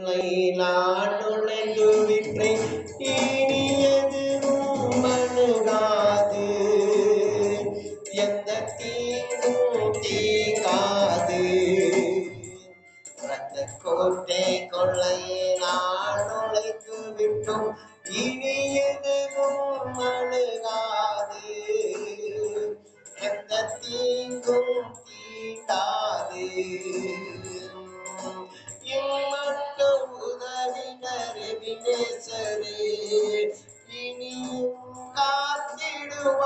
கொள்ளை நான் நுழைந்து விட்டேன். இனியது மணுகாது, எந்த தீங்கும் தீங்காது. ரத்த கோட்டை கொள்ளை நான் நுழைந்து விட்டோம். இனியது மணுகாது, எந்த தீங்கும் தீண்டாது. இம்மட்டும் உதவினர் வினேசரே, இனியும் காத்திடுவார்.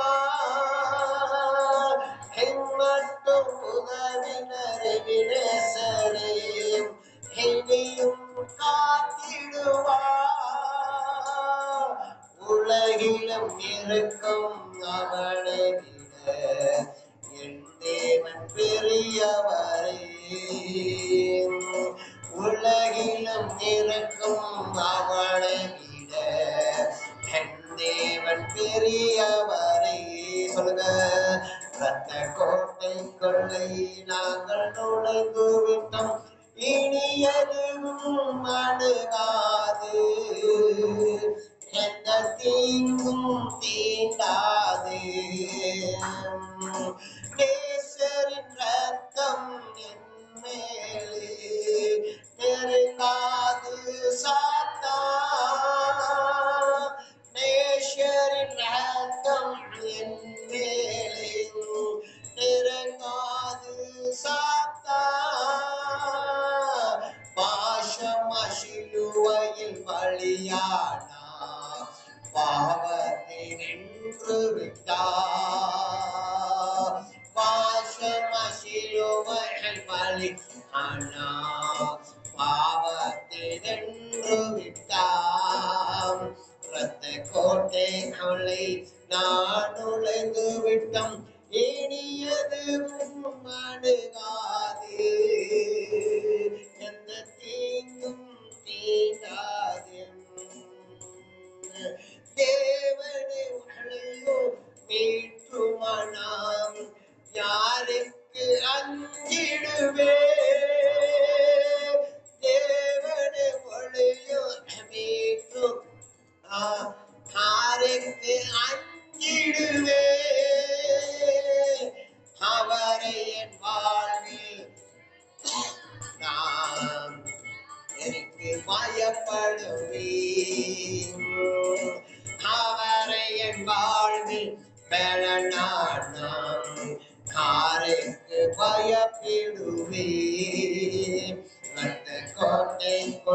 இம்மட்டும் உதவினர் வினேசரே, இனியும் காத்திடுவார். உலகிலும் இருக்கும் அவனை விட என் தேவன் பெரியவரே. உலகிலும் இருக்கும் அவனை விட என் தேவன் பெரியவரே. சொல்லுங்க. ரத்த கோட்டை கொள்ளை நாங்கள் நுழைந்து விட்டோம். இனி எதுவும் அணுகாது, எந்த தீங்கும் தீண்டாது. நேசரின் ரத்தம் என் மேலே நெருங்காது சாத்தான். நேசரின் ரத்தம் என் மேலே நெருங்காது சாத்தான். பாசமா சிலுவையில் பலியானா, பாவத்தை வென்று விட்டார். பாசமா சிலுவையில் பலியானா, பாவத்தை வென்று விட்டார். ரத்த கோட்டை கொள்ளை நான் நுழைந்து விட்டோம். இனியதுவும் அணுகாது, எந்த தீங்கும் தீண்டாது. தேவனை வழியோ மீட்டுமானாம், யாருக்கு அஞ்சிடுவே. தேவனை வழியோ மீட்டும் யாருக்கு அஞ்சிடுவே. அவரை என் வாழ்வில் நான் எனக்கு பயப்படுவேன். அவரை என் வாழ்வில் பலனான் யாருக்கு பயப்படுவேன். அந்த கோட்டை